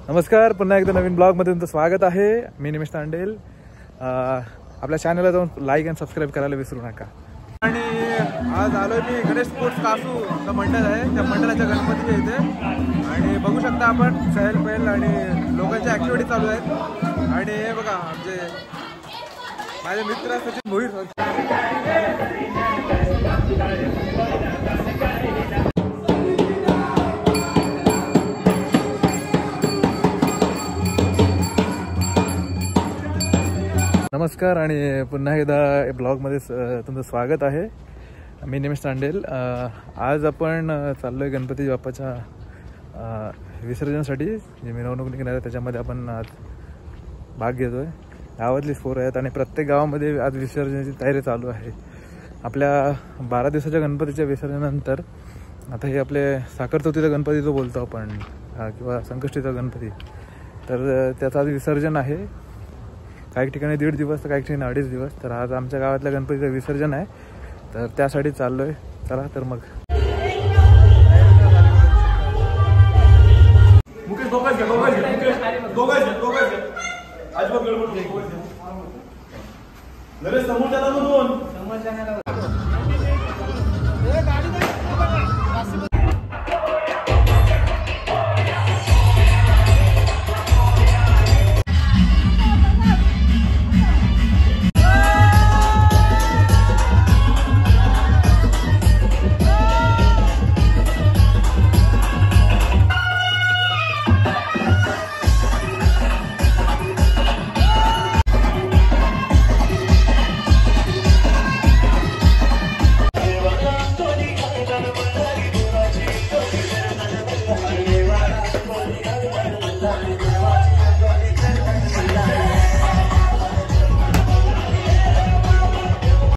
नमस्कार, पुन्हा एकदा नवीन ब्लॉगमध्ये तुमचं स्वागत आहे. मी निमेश तांडेल. आपल्या चॅनलला जाऊन लाईक आणि सबस्क्राईब करायला विसरू नका. आणि आज आलोय मी गणेश स्पोर्ट्स कासू का मंडळ आहे, त्या मंडळाच्या गणपतीच्या इथे. आणि बघू शकता आपण सहल पहल आणि लोकांच्या ॲक्टिव्हिटी चालू आहेत. आणि हे बघा आमचे माझे मित्र सचिन भोईर. नमस्कार आणि पुन्हा एकदा ब्लॉगमध्ये तुमचं स्वागत आहे. मी निमेश तांडेल. आज आपण चाललो आहे गणपती बाप्पाच्या विसर्जनासाठी. जे मिरवणूक निघणार आहे त्याच्यामध्ये आपण आज भाग घेतो आहे. गावातलीच पोरं आहेत आणि प्रत्येक गावामध्ये आज विसर्जनाची तयारी चालू आहे. आपल्या 12 दिवसाच्या गणपतीच्या विसर्जनानंतर आता हे आपले साखर चौथीचा गणपती जो बोलतो आपण किंवा संकष्टीचा गणपती, तर त्याचं आज विसर्जन आहे. काही ठिकाणी 1.5 दिवस तर काही ठिकाणी 2.5 दिवस. तर आज आमच्या गावातल्या गणपतीचं विसर्जन आहे, तर त्यासाठी चाललो आहे. चला तर मग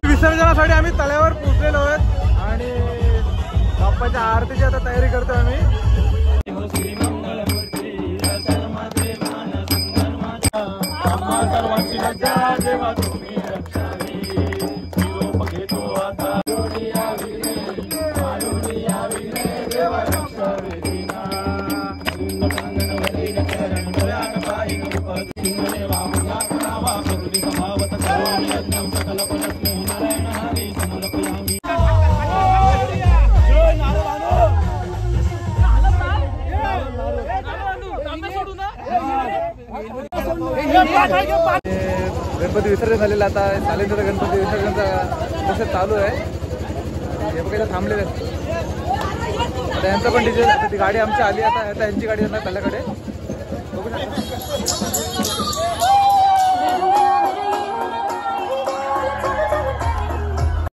विसर्जनासाठी आम्ही तळ्यावर पोहोचलेलो आहोत आणि बाप्पाच्या आरतीची आता तयारी करतो आम्ही. गणपती विसर्जन झालेलं. आता सालेंद्र गणपती विसर्जनचा कसं चालू आहे. हे बघायला थांबलेले आहेत. आता यांचं पण डिझेल, ती गाडी आमची आली. आता यांची गाडी येणार त्याच्याकडे बघू शकता.